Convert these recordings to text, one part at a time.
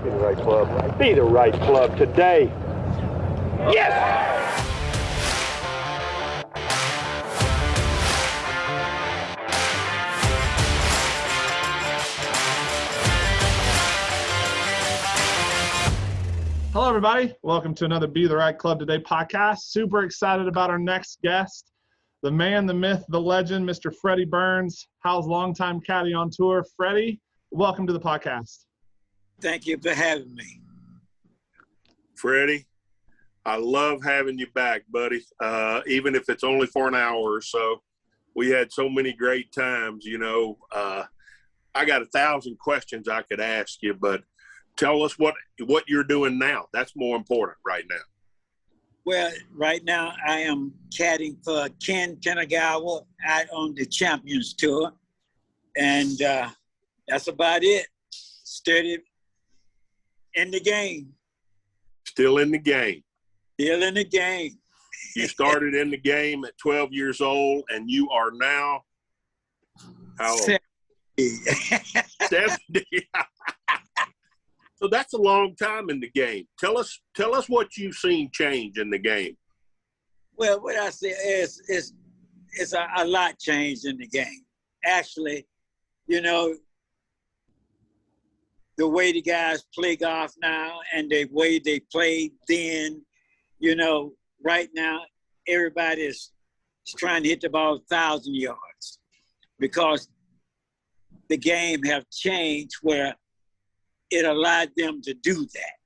Be the right club. Be the right club today. Yes! Hello, everybody. Welcome to another Be the Right Club Today podcast. Super excited about our next guest, the man, the myth, the legend, Mr. Freddie Burns, Hal's longtime caddie on tour. Freddie, welcome to the podcast. Thank you for having me. Freddie, I love having you back, buddy, even if it's only for an hour or so. We had so many great times, you know. I got 1,000 questions I could ask you, but tell us what you're doing now. That's more important right now. Well, right now I am caddying for Ken Kanagawa out on the Champions Tour. And that's about it. Steady in the game. Still in the game. Still in the game. You started in the game at 12 years old, and you are now how old? 70. So that's a long time in the game. Tell us what you've seen change in the game. Well, what I say is a lot changed in the game. Actually, you know, the way the guys play golf now and the way they played then, you know, right now everybody is trying to hit the ball 1,000 yards because the game have changed where it allowed them to do that.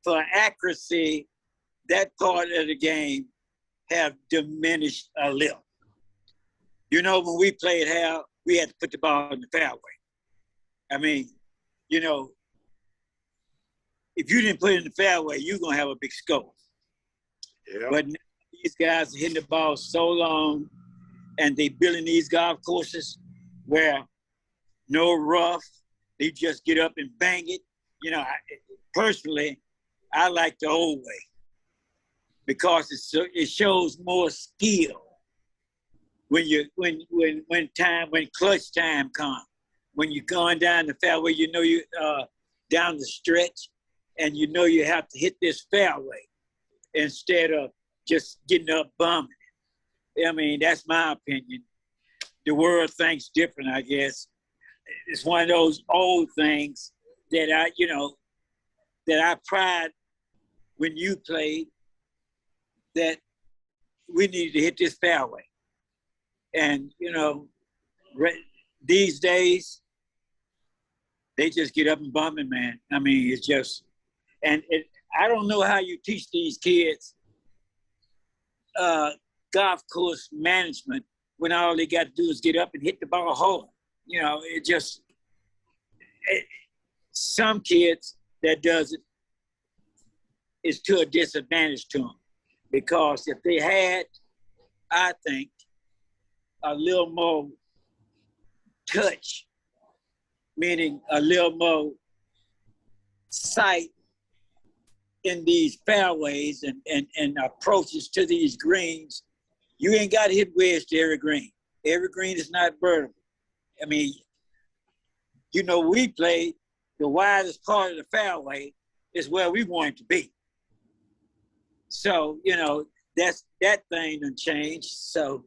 For accuracy, that part of the game have diminished a little. You know, when we played Hal, we had to put the ball in the fairway. I mean, you know, if you didn't put it in the fairway, you're going to have a big score. Yeah. But now these guys are hitting the ball so long, and they building these golf courses where no rough, they just get up and bang it. You know, personally, I like the old way because it shows more skill when clutch time comes. When you're going down the fairway, you know you down the stretch, and you know you have to hit this fairway instead of just getting up bumming it. I mean, that's my opinion. The world thinks different, I guess. It's one of those old things that I pride when you played, that we needed to hit this fairway. And, you know, these days, they just get up and bumming, man. I mean, it's just, I don't know how you teach these kids golf course management when all they got to do is get up and hit the ball hard. You know, some kids that does it is to a disadvantage to them, because if they had, I think, a little more touch, meaning a little more sight in these fairways and approaches to these greens, you ain't got to hit wedge to every green. Every green is not vertical. I mean, you know, we played the widest part of the fairway is where we want to be. So, you know, that thing done changed. So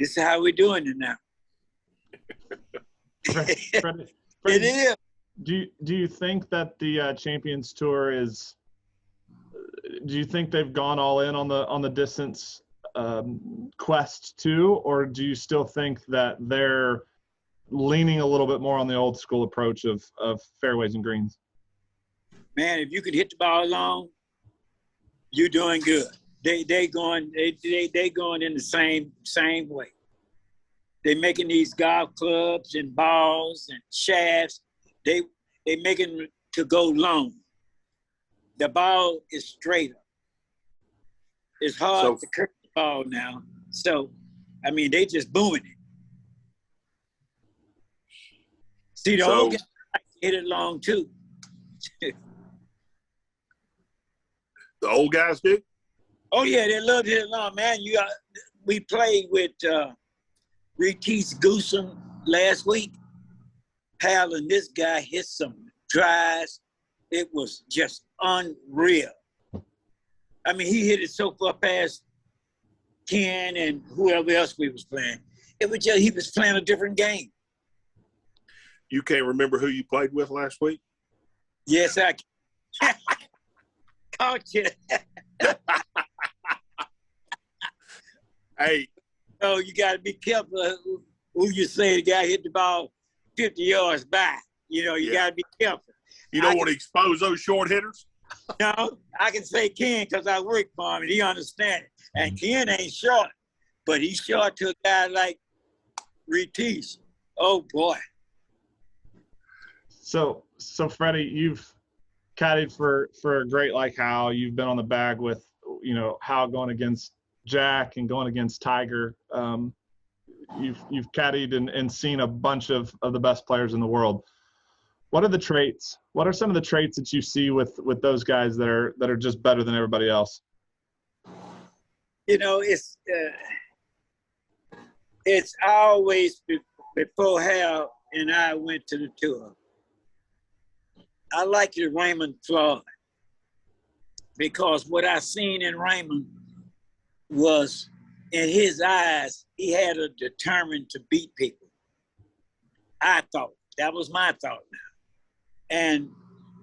this is how we're doing it now. Freddie, It is. Do you think that the Champions Tour is? Do you think they've gone all in on the distance quest too, or do you still think that they're leaning a little bit more on the old school approach of fairways and greens? Man, if you could hit the ball long, you're doing good. They going in the same way. They're making these golf clubs and balls and shafts. They making to go long. The ball is straighter. It's hard to curve the ball now. So, I mean, they just booming it. See, the old guys hit it long too. The old guys do? Oh yeah, they love to hit it long, man. We played with Reese Goosen last week, Hal and this guy hit some drives. It was just unreal. I mean, he hit it so far past Ken and whoever else we was playing. It was just, he was playing a different game. You can't remember who you played with last week? Yes, I can. Caught you. Hey. Oh, you got to be careful who you say the guy hit the ball 50 yards back. You know, you got to be careful. You don't want to expose those short hitters? No, I can say Ken because I work for him and he understands it. And Ken ain't short, but he's short to a guy like Retees. Oh, boy. So Freddie, you've caddied for a great like Hal. You've been on the bag with, you know, Hal going against Jack and going against Tiger. You've caddied and seen a bunch of the best players in the world. What are the traits? What are some of the traits that you see with those guys that are just better than everybody else? You know, it's always before Hal and I went to the tour. I liked Raymond Floyd because what I seen in Raymond was, in his eyes, he had a determined to beat people. I thought. That was my thought now. And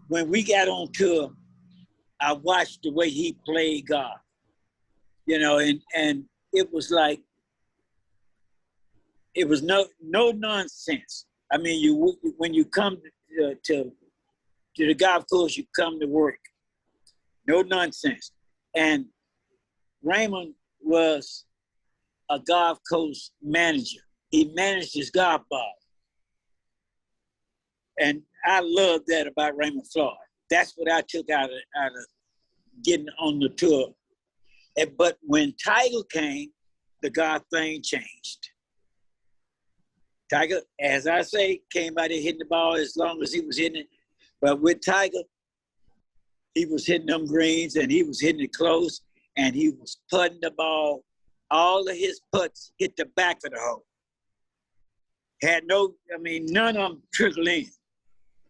when we got on tour, I watched the way he played golf, you know, and it was like, it was no nonsense. I mean, when you come to the golf course, you come to work. No nonsense. And Raymond was a golf course manager. He managed his golf ball. And I love that about Raymond Floyd. That's what I took out of getting on the tour. But when Tiger came, the golf thing changed. Tiger, as I say, came out there hitting the ball as long as he was hitting it. But with Tiger, he was hitting them greens and he was hitting it close and he was putting the ball. All of his putts hit the back of the hole. None of them trickled in.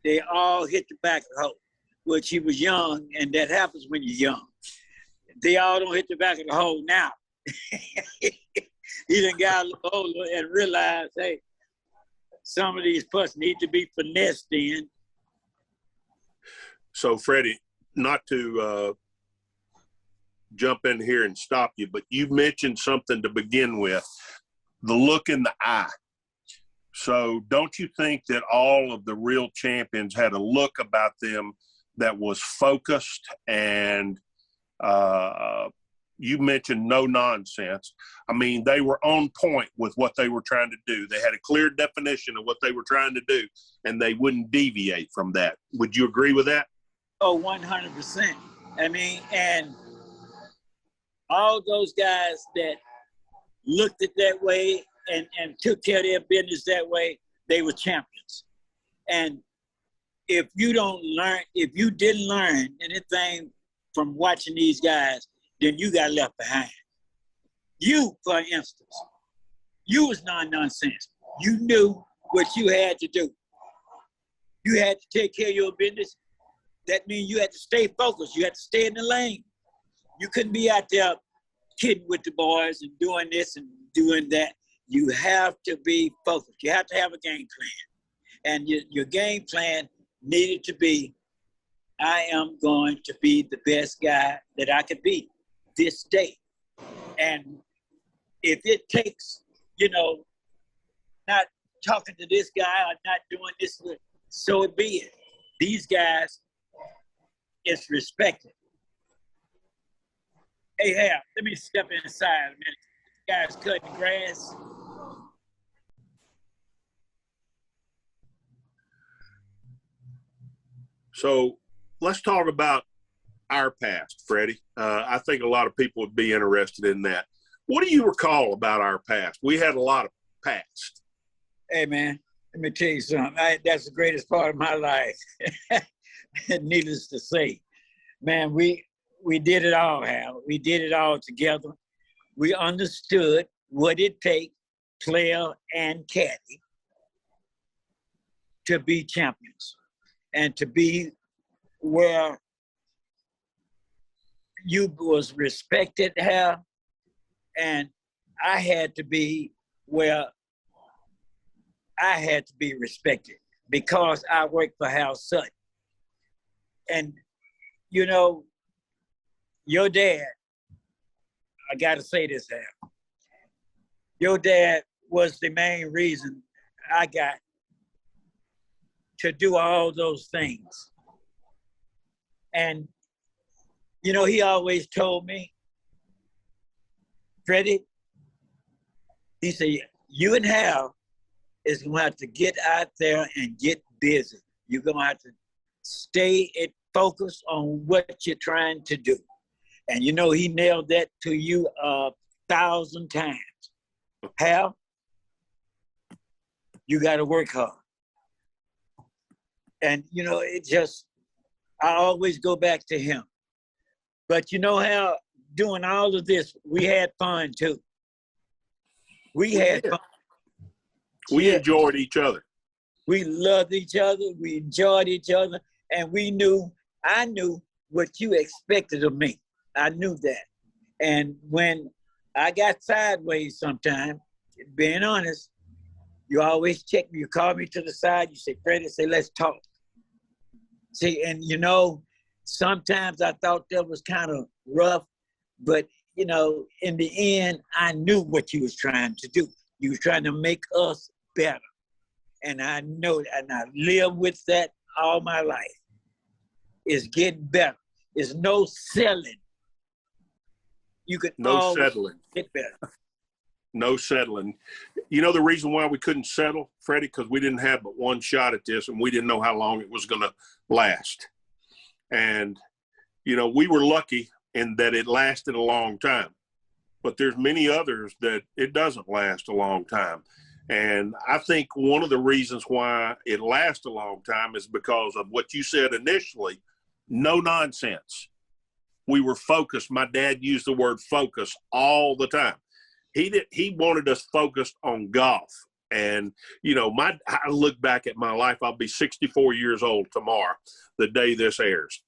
They all hit the back of the hole, which he was young, and that happens when you're young. They all don't hit the back of the hole now. He done got a little older and realized, hey, some of these putts need to be finessed in. So, Freddie, not to jump in here and stop you, but you mentioned something to begin with, the look in the eye. So don't you think that all of the real champions had a look about them that was focused and you mentioned no nonsense. I mean, they were on point with what they were trying to do. They had a clear definition of what they were trying to do, and they wouldn't deviate from that. Would you agree with that? Oh, 100%. I mean, and all those guys that looked at that way and took care of their business that way, they were champions. And if you didn't learn anything from watching these guys, then you got left behind. You, for instance, you was non-nonsense. You knew what you had to do. You had to take care of your business. That means you had to stay focused. You had to stay in the lane. You couldn't be out there kidding with the boys and doing this and doing that. You have to be focused. You have to have a game plan. And your game plan needed to be, I am going to be the best guy that I could be this day. And if it takes, not talking to this guy or not doing this, so it be it. These guys, it's respected. Hey, Hal, let me step inside a minute. This guy's cutting grass. So let's talk about our past, Freddie. I think a lot of people would be interested in that. What do you recall about our past? We had a lot of past. Hey, man, let me tell you something. That's the greatest part of my life. Needless to say. Man, we did it all, Hal. We did it all together. We understood what it takes, player and caddy. to be champions and to be where you was respected here, and I had to be where I had to be respected because I worked for Hal Sutton. And, you know, your dad, I got to say this, Hal. Your dad was the main reason I got to do all those things. And, you know, he always told me, Freddie, he said, you and Hal is going to have to get out there and get busy. You're going to have to stay and focus on what you're trying to do. And, you know, he nailed that to you 1,000 times. Hal, you got to work hard. And, you know, it just, I always go back to him. But you know how doing all of this, we had fun too. We had fun. We enjoyed each other. We loved each other. We enjoyed each other. And I knew what you expected of me. I knew that. And when I got sideways sometime, being honest, you always check me. You call me to the side. You say, Freddie, say, let's talk. See, and you know, sometimes I thought that was kind of rough, but you know, in the end, I knew what you was trying to do. You was trying to make us better. And I know that, and I live with that all my life. It's getting better. It's no selling. You could no settling. Get better. No settling. You know the reason why we couldn't settle, Freddie? Because we didn't have but one shot at this, and we didn't know how long it was going to last. And, you know, we were lucky in that it lasted a long time. But there's many others that it doesn't last a long time. And I think one of the reasons why it lasts a long time is because of what you said initially, no nonsense. We were focused. My dad used the word focus all the time. He wanted us focused on golf. And, you know, I look back at my life, I'll be 64 years old tomorrow, the day this airs.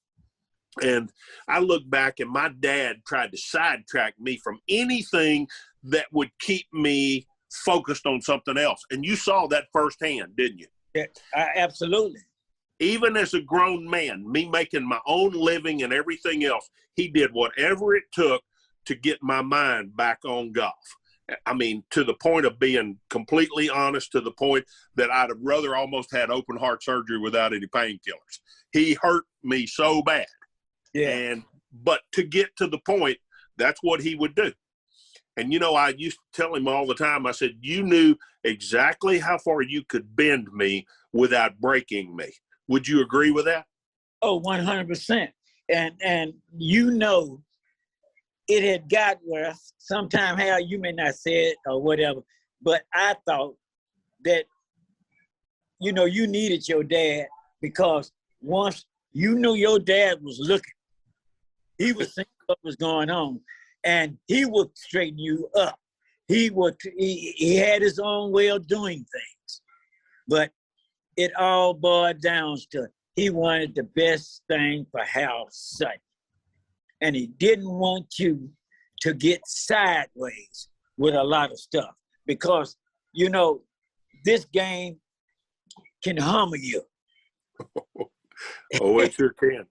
And I look back and my dad tried to sidetrack me from anything that would keep me focused on something else. And you saw that firsthand, didn't you? Yeah, absolutely. Even as a grown man, me making my own living and everything else, he did whatever it took to get my mind back on golf. I mean, to the point of being completely honest, to the point that I'd have rather almost had open heart surgery without any painkillers. He hurt me so bad. Yeah. But to get to the point, that's what he would do. And, you know, I used to tell him all the time, I said, you knew exactly how far you could bend me without breaking me. Would you agree with that? Oh, 100%. And you know, it had got where sometime, Hal, you may not say it or whatever, but I thought that, you know, you needed your dad because once you knew your dad was looking, he was seeing what was going on, and he would straighten you up. He had his own way of doing things, but it all boiled down to he wanted the best thing for Hal Sutton. And he didn't want you to get sideways with a lot of stuff because, you know, this game can humble you. Oh, it sure can.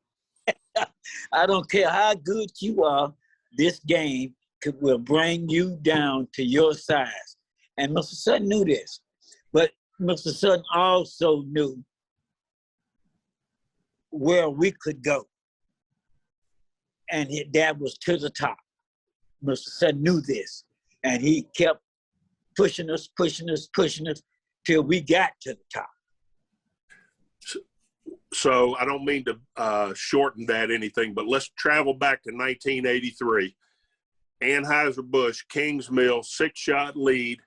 I don't care how good you are, this game will bring you down to your size. And Mr. Sutton knew this, but Mr. Sutton also knew where we could go. And that was to the top. Mr. Sutton knew this. And he kept pushing us till we got to the top. So I don't mean to shorten that anything, but let's travel back to 1983. Anheuser-Busch, Kings Mill, 6-shot lead,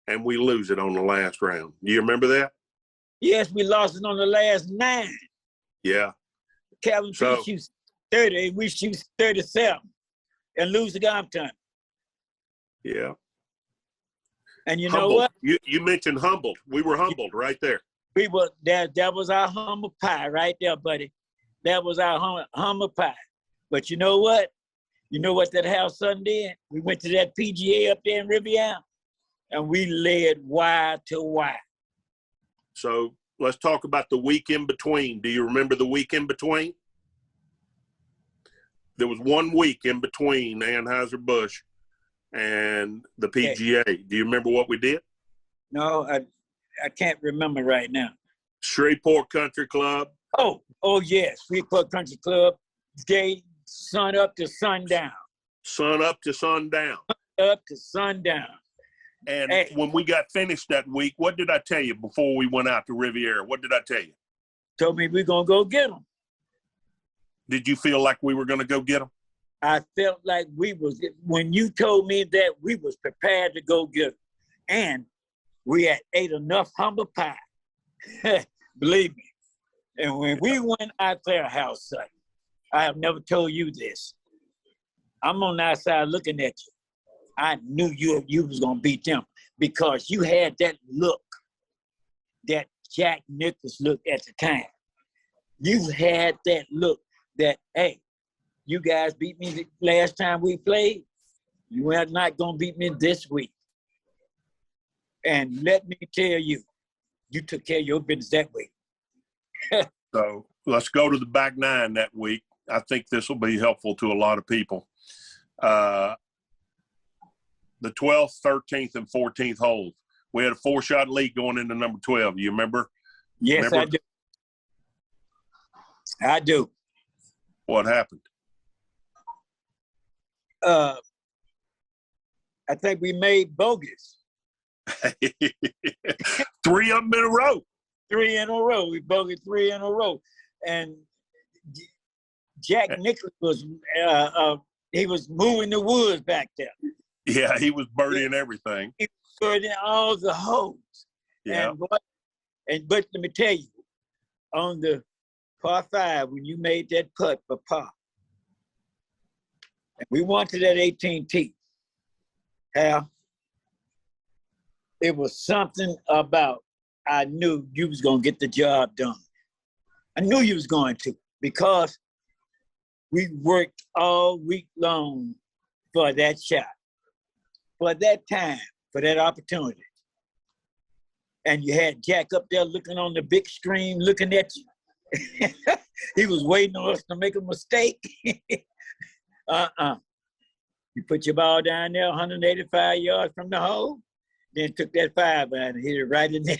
and we lose it on the last round. Do you remember that? Yes, we lost it on the last 9. Yeah. Calvin shoots 30, we shoot 37 and lose the golf time. Yeah. And you humbled. know what? You mentioned humbled. We were humbled right there. We were that was our humble pie right there, buddy. That was our humble pie. But you know what? You know what that house son did? We went to that PGA up there in Riviera, and we led wide to wide. So let's talk about the week in between. Do you remember the week in between? There was 1 week in between Anheuser-Busch and the PGA. Okay. Do you remember what we did? No, I can't remember right now. Shreveport Country Club. Oh yes, Shreveport Country Club. Day sun up to sundown. Sun up to sundown. Up to sundown. And when we got finished that week, what did I tell you before we went out to Riviera? What did I tell you? Told me we're going to go get them. Did you feel like we were going to go get them? I felt like when you told me that, we was prepared to go get them. And we had ate enough humble pie. Believe me. And when we went out there, house son, I have never told you this. I'm on the outside looking at you. I knew you was gonna beat them because you had that look, that Jack Nicklaus look at the time. You had that look that, hey, you guys beat me the last time we played. You are not gonna beat me this week. And let me tell you, you took care of your business that week. So let's go to the back nine that week. I think this will be helpful to a lot of people. The 12th, 13th, and 14th holes. We had a 4-shot lead going into number 12. You remember? Yes, remember? I do. I do. What happened? I think we made bogeys. 3 of them in a row. 3 in a row. We bogeyed 3 in a row. And Jack Nicklaus was he was moving the woods back there. Yeah, he was birdieing everything. He was birdieing all the holes. Yeah. But let me tell you, on the par 5, when you made that putt for par, and we went to that 18 tee, Hal, it was something about I knew you was going to get the job done. I knew you was going to, because we worked all week long for that shot, for that time, for that opportunity. And you had Jack up there looking on the big screen, looking at you. He was waiting on us to make a mistake. You put your ball down there 185 yards from the hole, then took that 5 and hit it right in there.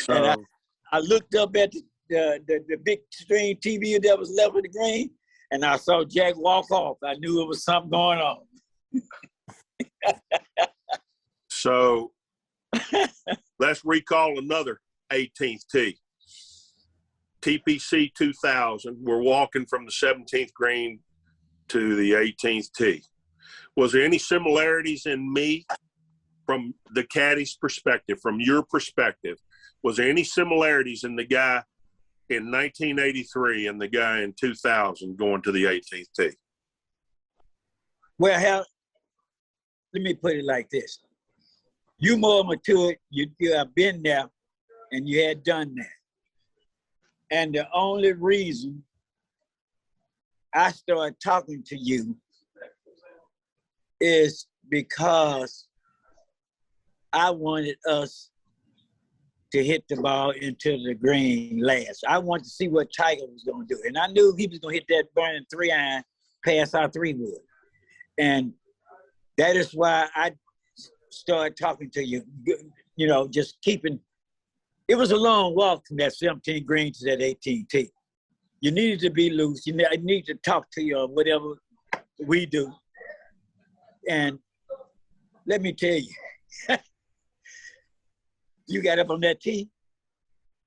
And I looked up at the big screen TV that was left of the green, and I saw Jack walk off. I knew it was something going on. So let's recall another 18th tee. TPC 2000. We're walking from the 17th green to the 18th tee. Was there any similarities in me from the caddie's perspective, from your perspective? Was there any similarities in the guy in 1983 and the guy in 2000 going to the 18th tee? Well, Hal, let me put it like this. You more mature, you have been there, and you had done that. And the only reason I started talking to you is because I wanted us to hit the ball into the green last. I wanted to see what Tiger was going to do. And I knew he was going to hit that burning 3-iron past our 3-wood. And that is why I started talking to you, you know, just keeping. It was a long walk from that 17 green to that 18 tee. You needed to be loose. You need to talk to you or whatever we do. And let me tell you, you got up on that tee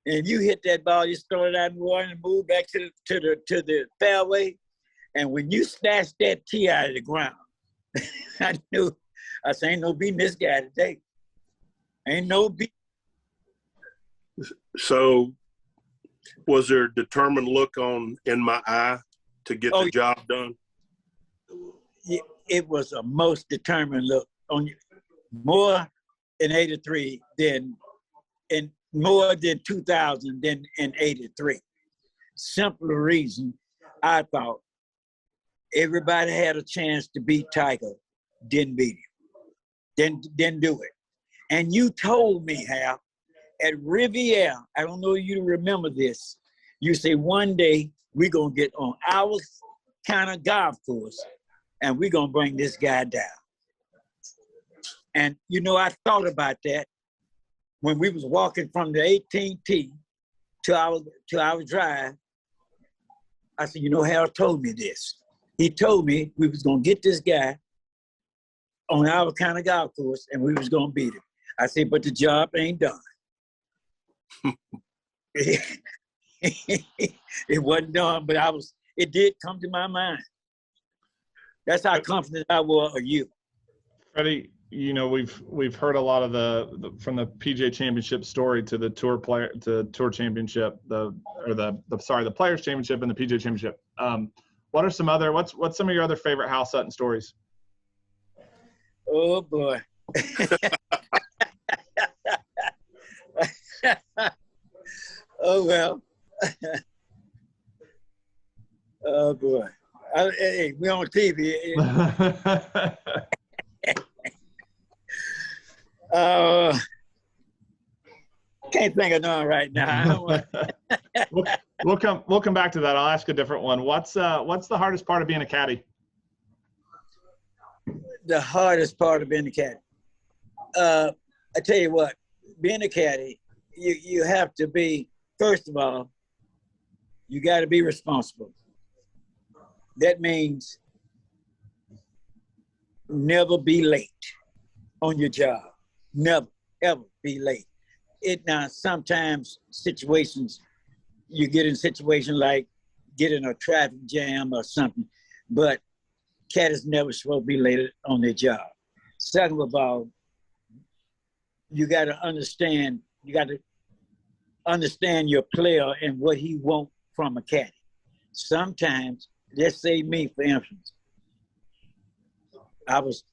and you hit that ball, you started out in the water and moved back to the fairway. And when you snatched that tee out of the ground, I knew, I said, ain't no beating this guy today. Ain't no beating. So was there a determined look in my eye to get the job done? It was a most determined look on you. More in 83 than in more than 2000 than in 83. Simple reason, I thought everybody had a chance to beat Tiger, didn't beat him, didn't do it. And you told me, Hal, at Riviera, I don't know if you remember this, you say one day we're going to get on our kind of golf course and we're going to bring this guy down. And, you know, I thought about that when we was walking from the 18th tee to our drive. I said, you know, Hal told me this. He told me we was going to get this guy on our kind of golf course and we was going to beat him. I said, but the job ain't done. It wasn't done, but it did come to my mind. That's how confident I was of you. Freddie, you know, we've heard a lot of the from the PGA Championship story to the Tour Championship, the Players Championship and the PGA Championship. What are some other what's some of your other favorite Hal Sutton stories? Oh boy. Oh well. Oh boy. Hey, we on TV. Can't think of none right now. We'll come back to that. I'll ask a different one. What's the hardest part of being a caddy? The hardest part of being a caddy. I tell you what, being a caddy, you have to be, first of all, you got to be responsible. That means never be late on your job. Never, ever be late. Now, sometimes situations, you get in situations like getting a traffic jam or something, but caddies never supposed to be late on their job. Second of all, you got to understand your player and what he wants from a caddy. Sometimes, let's say me, for instance, I was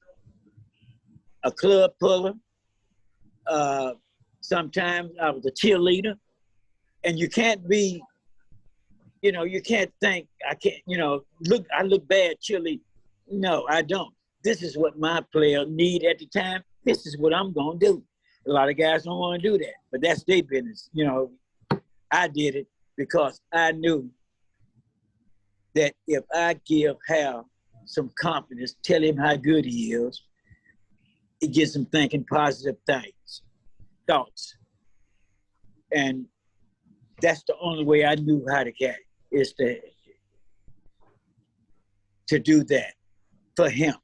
a club puller. Sometimes I was a cheerleader. And you can't be, you can't think, I look bad cheerleader. No, I don't. This is what my player need at the time. This is what I'm going to do. A lot of guys don't want to do that, but that's their business. I did it because I knew that if I give Hal some confidence, tell him how good he is, it gets him thinking positive thoughts. And that's the only way I knew how to caddy, is to do that for him.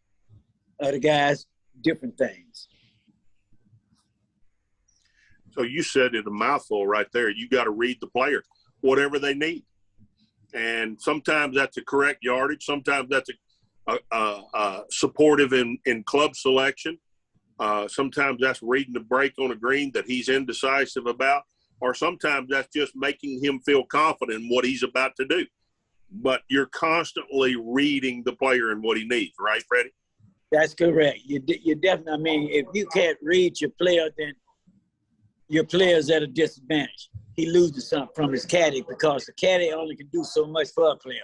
Other guys, different things. So you said it a mouthful right there. You got to read the player, whatever they need. And sometimes that's a correct yardage. Sometimes that's a supportive in club selection. Sometimes that's reading the break on a green that he's indecisive about. Or sometimes that's just making him feel confident in what he's about to do. But you're constantly reading the player and what he needs, right, Freddie? That's correct. You definitely, if you can't read your player, then your player's at a disadvantage. He loses something from his caddy because the caddy only can do so much for a player.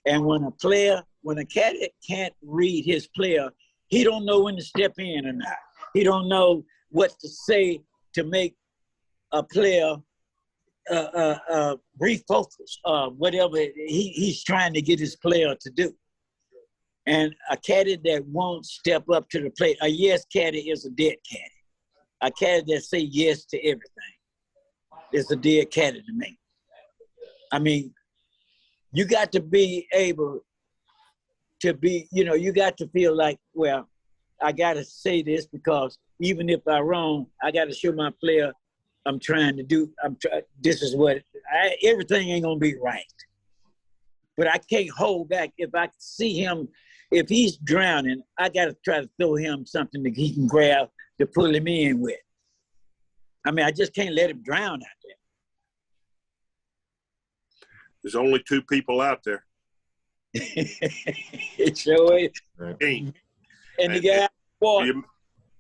And when a caddy can't read his player, he don't know when to step in or not. He don't know what to say to make a player refocus, whatever he's trying to get his player to do. And a caddy that won't step up to the plate, a yes caddy is a dead caddy. A caddy that say yes to everything is a dead caddy to me. I mean, you got to be able to be, you got to feel like, well, I got to say this because even if I'm wrong, I got to show my player I'm trying to do, this is what, everything ain't going to be right. But I can't hold back. If I see him, if he's drowning, I got to try to throw him something that he can grab to pull him in with. I mean, I just can't let him drown out there. There's only two people out there. It sure is. And the guy,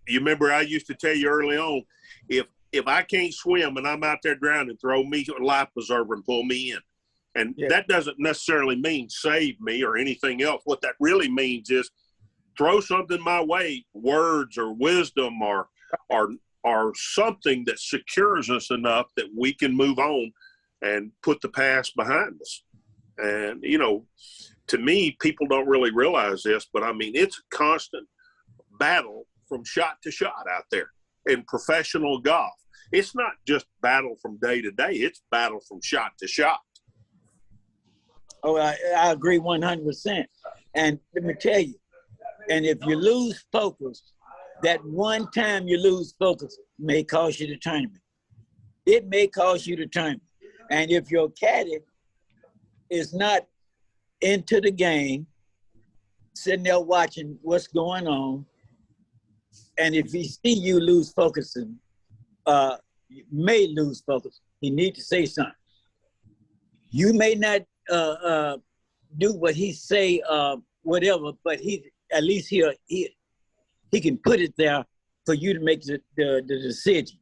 You remember I used to tell you early on, if I can't swim and I'm out there drowning, throw me a life preserver and pull me in. And that doesn't necessarily mean save me or anything else. What that really means is throw something my way, words or wisdom or something that secures us enough that we can move on and put the past behind us. And, you know, to me, people don't really realize this, but I mean, it's a constant battle from shot to shot out there in professional golf. It's not just battle from day to day. It's battle from shot to shot. Oh, I agree 100%. And let me tell you, and if you lose focus, that one time you lose focus may cost you the tournament. It may cost you the tournament. And if your caddy is not into the game, sitting there watching what's going on, and if he see you lose focus and may lose focus, he need to say something. You may not do what he say, whatever, but he at least he can put it there for you to make the decision.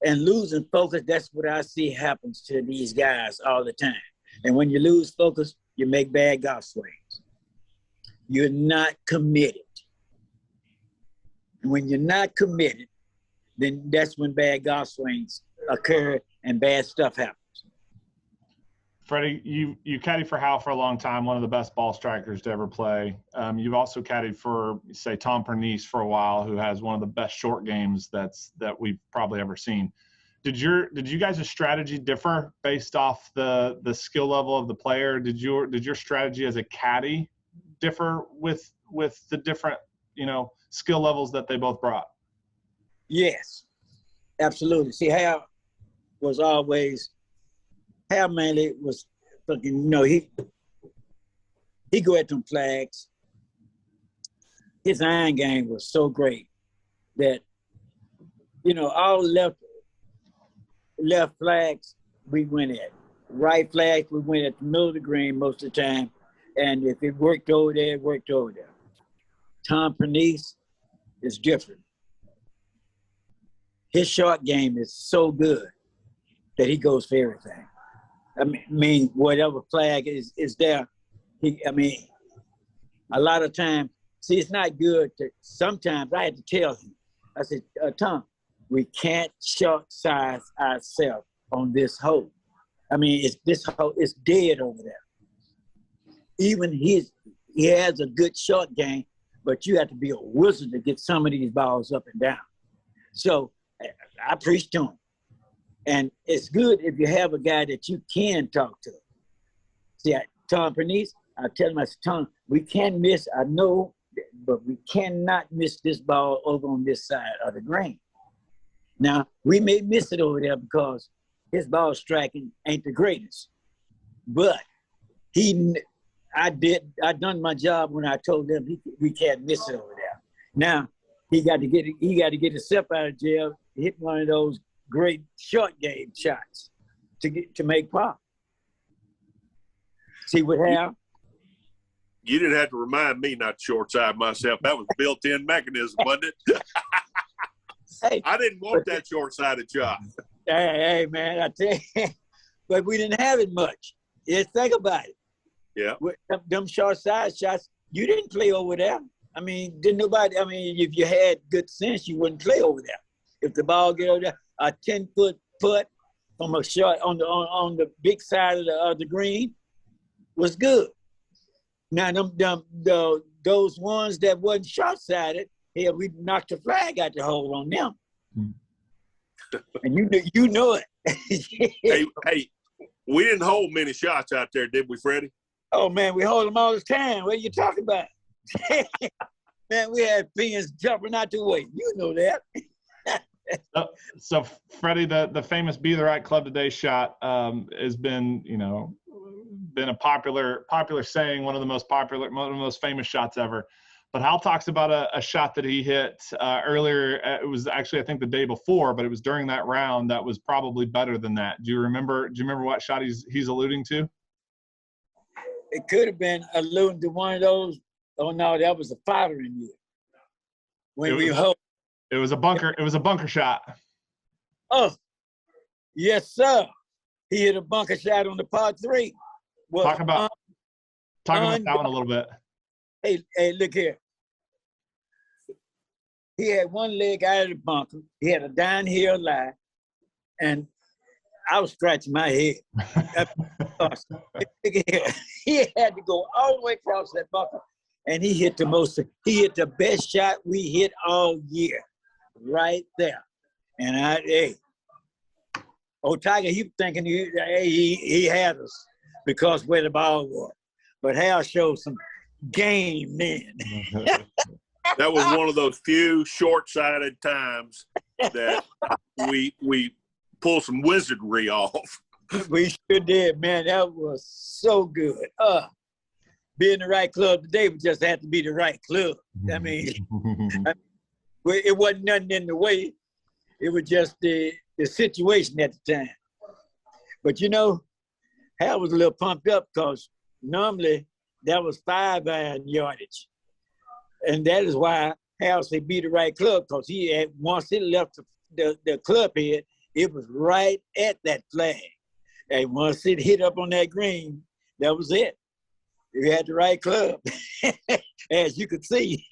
And losing focus, that's what I see happens to these guys all the time. And when you lose focus, you make bad golf swings. You're not committed. And when you're not committed, then that's when bad golf swings occur and bad stuff happens. Freddie, you caddied for Hal for a long time, one of the best ball strikers to ever play. You've also caddied for, say, Tom Pernice for a while, who has one of the best short games that we've probably ever seen. Did you guys' strategy differ based off the skill level of the player? Did your strategy as a caddy differ with the different, you know, skill levels that they both brought? Yes, absolutely. See, Hal mainly was fucking, you know, he go at them flags. His iron game was so great that, you know, all left flags we went at. Right flags we went at the middle of the green most of the time. And if it worked over there, it worked over there. Tom Pernice is different. His short game is so good that he goes for everything. I mean, whatever flag is there, a lot of times, see, it's not good to, sometimes I had to tell him, I said, Tom, we can't short size ourselves on this hole. I mean, this hole is dead over there. Even he has a good short game, but you have to be a wizard to get some of these balls up and down. So I preached to him. And it's good if you have a guy that you can talk to. See, Tom Pernice, I tell him, I said, Tom, we can miss, I know, but we cannot miss this ball over on this side of the green. Now, we may miss it over there because his ball striking ain't the greatest. But I done my job when I told them we can't miss it over there. Now, he got to get himself out of jail, hit one of those great short game shots to make par. See what happened? You didn't have to remind me not to short side myself. That was a built-in mechanism, wasn't it? Hey, I didn't want that short-sided shot. Hey, man, I tell you, but we didn't have it much. Just think about it. Yeah. With them short-side shots, you didn't play over there. I mean, if you had good sense, you wouldn't play over there. If the ball get over there, a 10-foot putt from a shot on the big side of the green was good. Now, those ones that wasn't short-sided, hell, we knocked the flag out the hole on them. And you know it. hey, we didn't hold many shots out there, did we, Freddie? Oh, man, we hold them all the time. What are you talking about? Man, we had pins jumping out the way. You know that. So Freddie, the famous "Be the Right Club Today" shot has been a popular saying, one of the most famous shots ever. But Hal talks about a shot that he hit earlier. It was actually, I think, the day before, but it was during that round that was probably better than that. Do you remember what shot he's alluding to? It could have been alluding to one of those. Oh no, that was the following year. when we hold. It was a bunker. It was a bunker shot. Oh, yes, sir. He hit a bunker shot on the par 3. Talk about that one a little bit. Hey, look here. He had one leg out of the bunker. He had a downhill lie, and I was scratching my head. He had to go all the way across that bunker, and he hit the best shot we hit all year, right there. And Tiger, he was thinking he had us because where the ball was. But Hal showed some game then. That was one of those few short-sighted times that we pulled some wizardry off. We sure did, man. That was so good. Being in the right club today, we just had to be the right club. I mean, it wasn't nothing in the way. It was just the situation at the time. But, you know, Hal was a little pumped up because normally that was 5-iron yardage. And that is why Hal said be the right club, because he had, once it left the club head, it was right at that flag. And once it hit up on that green, that was it. You had the right club, as you could see.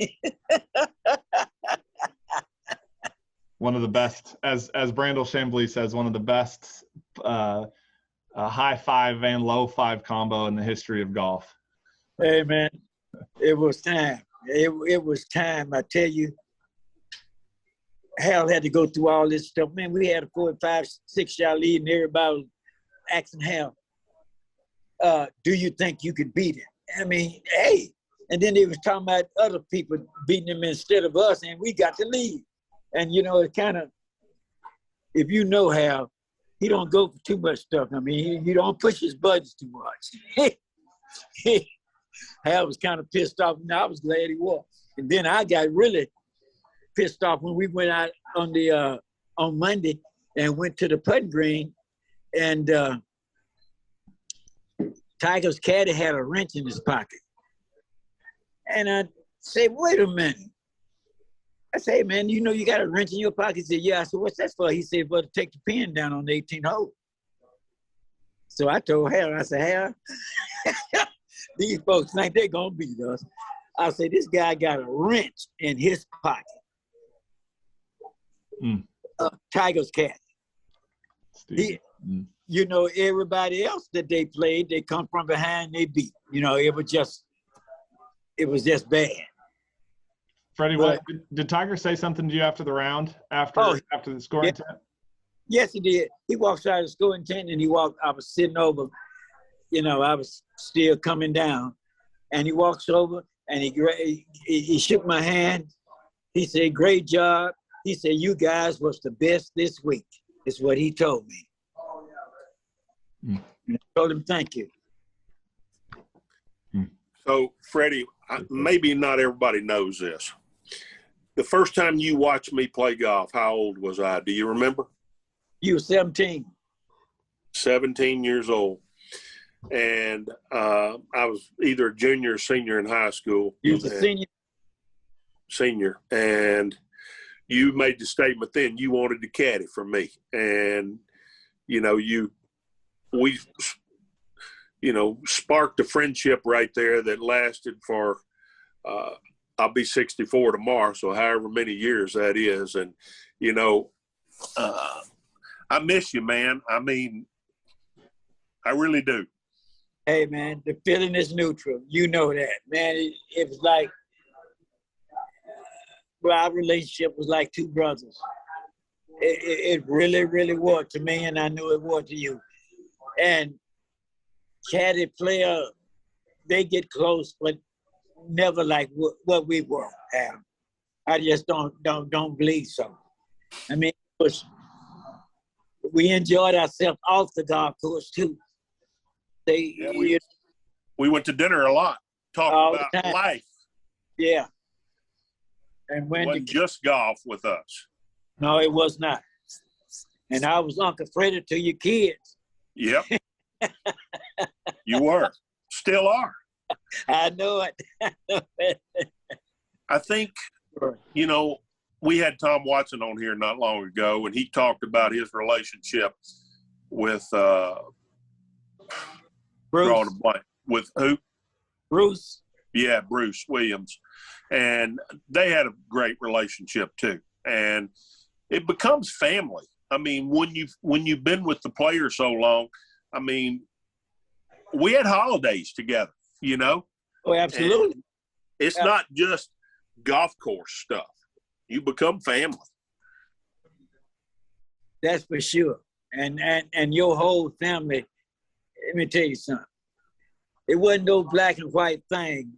One of the best, as Brandel Chambly says, one of the best high 5 and low 5 combo in the history of golf. Hey, man, it was time. It was time, I tell you. Hal had to go through all this stuff. Man, we had a 4, 5, 6 shot lead, and everybody was asking Hal, do you think you could beat him? I mean, hey. And then they was talking about other people beating him instead of us, and we got the lead. And, you know, it kind of, if you know Hal, he don't go for too much stuff. I mean, he don't push his buttons too much. Hal was kind of pissed off, and I was glad he was. And then I got really pissed off when we went out on Monday and went to the putting green, and Tiger's caddy had a wrench in his pocket. And I said, wait a minute. I said, hey, man, you know you got a wrench in your pocket? He said, yeah. I said, what's that for? He said, well, to take the pin down on the 18th hole. So I told Hal, I said, Hal, these folks think they're going to beat us. I said, this guy got a wrench in his pocket. Tiger's caddy. You know, everybody else that they played, they come from behind, they beat. You know, it was just bad. Freddie, did Tiger say something to you after the round, after the scoring tent? Yes, he did. He walks out of the scoring tent, and I was sitting over, you know, I was still coming down, and he walks over, and he shook my hand. He said, great job. He said, you guys was the best this week, is what he told me. And I told him, thank you. So, Freddie, maybe not everybody knows this. The first time you watched me play golf, how old was I? Do you remember? You were 17. 17 years old. And I was either a junior or senior in high school. You was a senior? Senior. And you made the statement then you wanted to caddy for me. And, you know, we sparked a friendship right there that lasted for, I'll be 64 tomorrow, so however many years that is. And, you know, I miss you, man. I mean, I really do. Hey, man, the feeling is neutral. You know that, man. It was like, our relationship was like two brothers. It really, really was to me, and I knew it was to you. And caddy player, they get close, but never like what we were. I just don't believe so. I mean, we enjoyed ourselves off the golf course too. We went to dinner a lot, talking about life. Yeah. And when it wasn't just golf with us. No, it was not. And I was Uncle Freddie to your kids. Yep. You were. Still are. I know it. I think you know, we had Tom Watson on here not long ago, and he talked about his relationship with drawing a blank. With who? Bruce. Yeah, Bruce Williams. And they had a great relationship too. And it becomes family. I mean, when you've been with the player so long, I mean, we had holidays together, you know? Oh, absolutely. And it's not just golf course stuff. You become family. That's for sure. And your whole family, let me tell you something. It wasn't no black and white thing.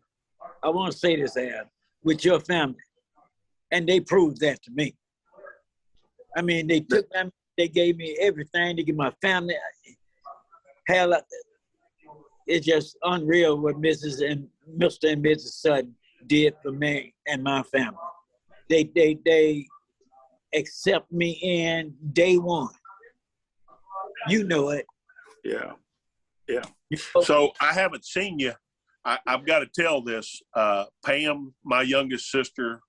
I want to say this, Al, with your family. And they proved that to me. I mean, they gave me everything. They gave my family. Hell, it's just unreal what Mr. and Mrs. Sutton did for me and my family. They accept me in day one. You know it. Yeah. Yeah. So I haven't seen you. I've got to tell this. Pam, my youngest sister,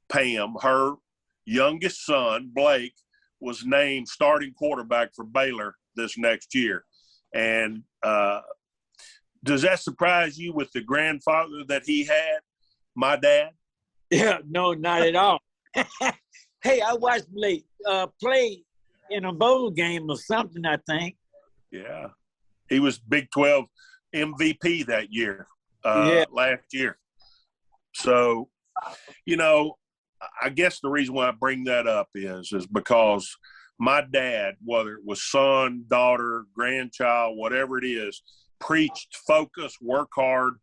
Pam, her youngest son, Blake, was named starting quarterback for Baylor this next year. And does that surprise you with the grandfather that he had, my dad? Yeah, no, not at all. Hey, I watched Blake play in a bowl game or something, I think. Yeah. He was Big 12 MVP that year, last year. So, you know, I guess the reason why I bring that up is because my dad, whether it was son, daughter, grandchild, whatever it is, preached focus, work hard,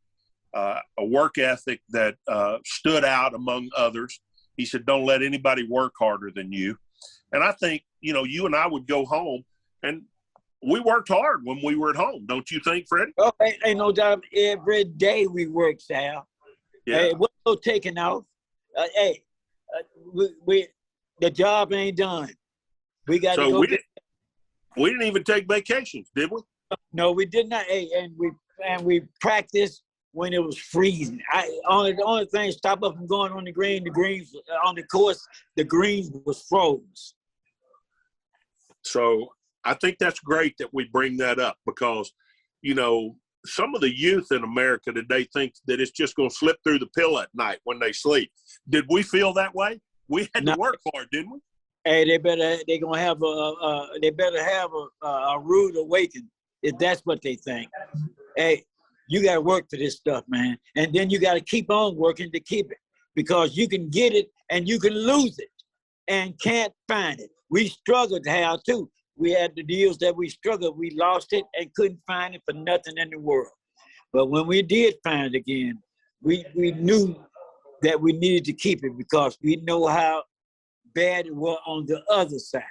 a work ethic that stood out among others. He said, don't let anybody work harder than you. And I think, you know, you and I would go home and we worked hard when we were at home. Don't you think, Freddie? Oh, ain't no doubt. Every day we work, Sal. Yeah. Hey, we're no taking off. We the job ain't done. We got to go. We didn't even take vacations, did we? No, we did not. Hey, and we practiced when it was freezing. The only thing stop us from going on the greens on the course, the greens was froze. So I think that's great that we bring that up because, you know, some of the youth in America today think that it's just going to slip through the pillow at night when they sleep. Did we feel that way? We had to work hard, didn't we? Hey, they better have a rude awakening if that's what they think. Hey, you got to work for this stuff, man, and then you got to keep on working to keep it because you can get it and you can lose it and can't find it. We struggled, Hal, too. We had the deals that we struggled. We lost it and couldn't find it for nothing in the world. But when we did find it again, we knew that we needed to keep it because we know how bad it was on the other side.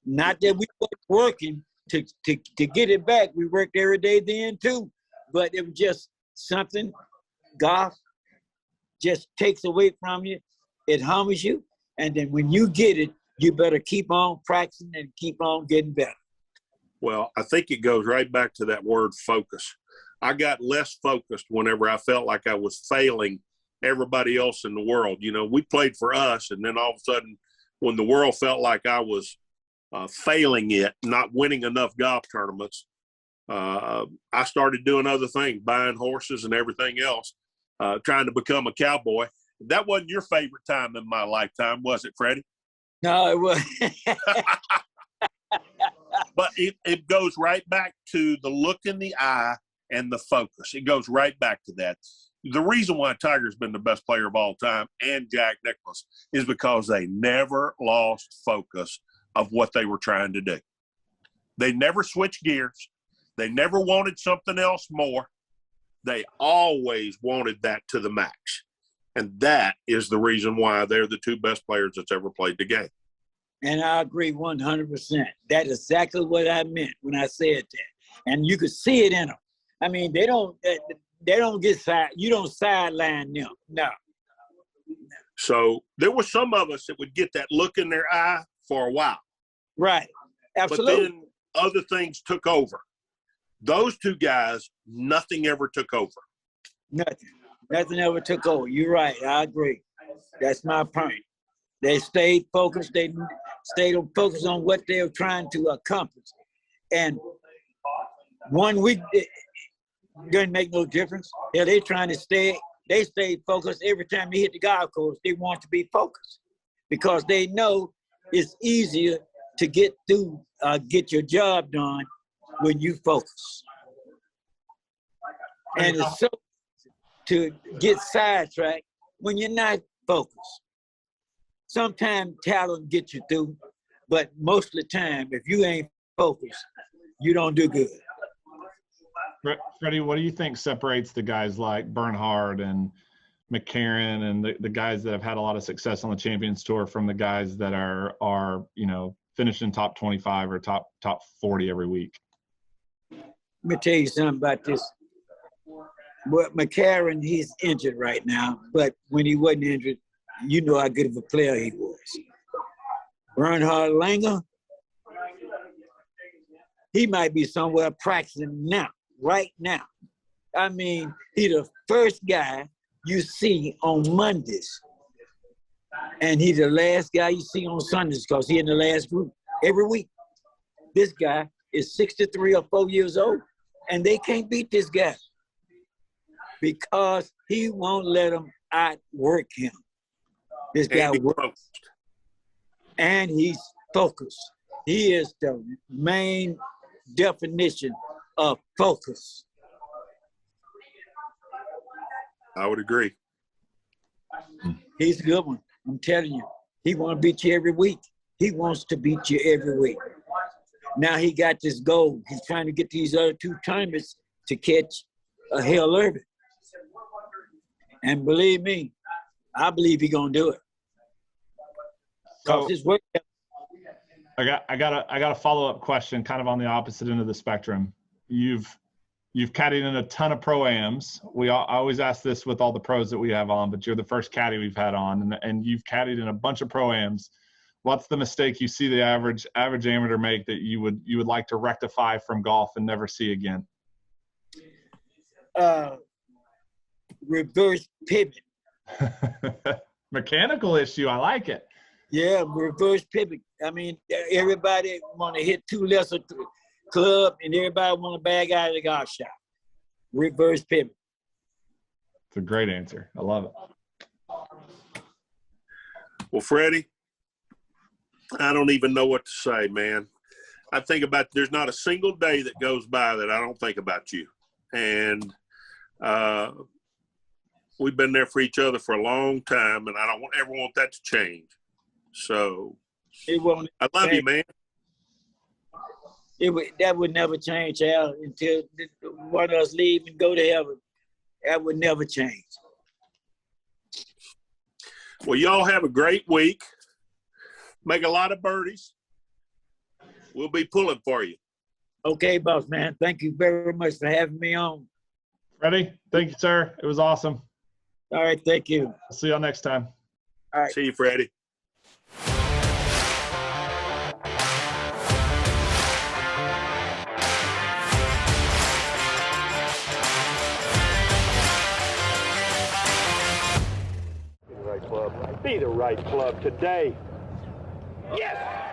Not that we weren't working to get it back. We worked every day then too. But it was just something golf just takes away from you. It humbles you. And then when you get it, you better keep on practicing and keep on getting better. Well, I think it goes right back to that word focus. I got less focused whenever I felt like I was failing everybody else in the world. You know, we played for us, and then all of a sudden, when the world felt like I was failing it, not winning enough golf tournaments, I started doing other things, buying horses and everything else, trying to become a cowboy. That wasn't your favorite time in my lifetime, was it, Freddie? No, it was. But it goes right back to the look in the eye and the focus. It goes right back to that. The reason why Tiger's been the best player of all time and Jack Nicklaus is because they never lost focus of what they were trying to do. They never switched gears. They never wanted something else more. They always wanted that to the max. And that is the reason why they're the two best players that's ever played the game. And I agree 100%. That's exactly what I meant when I said that. And you could see it in them. I mean, they don't get side. You don't sideline them. No. So there were some of us that would get that look in their eye for a while. Right. Absolutely. But then other things took over. Those two guys, nothing ever took over. Nothing ever took over. You're right. I agree. That's my point. They stayed focused. They stayed focused on what they were trying to accomplish. And 1 week didn't make no difference. Yeah, they trying to stay. They stayed focused every time they hit the golf course. They want to be focused because they know it's easier to get through, get your job done when you focus. And it's so to get sidetracked when you're not focused. Sometimes talent gets you through, but most of the time, if you ain't focused, you don't do good. Freddie, what do you think separates the guys like Bernhard and McCarron and the guys that have had a lot of success on the Champions Tour from the guys that are finishing top 25 or top 40 every week? Let me tell you something about this. But McCarron, he's injured right now, but when he wasn't injured, you know how good of a player he was. Bernhard Langer, he might be somewhere practicing now, right now. I mean, he's the first guy you see on Mondays. And he's the last guy you see on Sundays because he's in the last group every week. This guy is 63 or 4 years old, and they can't beat this guy because he won't let them outwork him. This guy works, and he's focused. He is the main definition of focus. I would agree. He's a good one. I'm telling you. He wants to beat you every week. He wants to beat you every week. Now he got this goal. He's trying to get these other two timers to catch a Hale Irvin. And believe me, I believe he's gonna do it. So, his work. I got a follow-up question, kind of on the opposite end of the spectrum. You've caddied in a ton of pro-ams. I always ask this with all the pros that we have on, but you're the first caddy we've had on, and you've caddied in a bunch of pro-ams. What's the mistake you see the average amateur make that you would like to rectify from golf and never see again? Reverse pivot. Mechanical issue. I like it. Yeah, reverse pivot. I mean, everybody want to hit two lesser club, and everybody want to bag out of the golf shop. Reverse pivot. It's a great answer. I love it. Well, Freddie, I don't even know what to say, man. I think about there's not a single day that goes by that I don't think about you. And we've been there for each other for a long time, and I don't ever want that to change. So It won't. I love you, man. That would never change, Al, until one of us leave and go to heaven. That would never change. Well, y'all have a great week. Make a lot of birdies. We'll be pulling for you. Okay, boss man. Thank you very much for having me on. Freddie, thank you, sir. It was awesome. All right, thank you. I'll see y'all next time. All right. See you, Freddie. Be the right club today. Yes!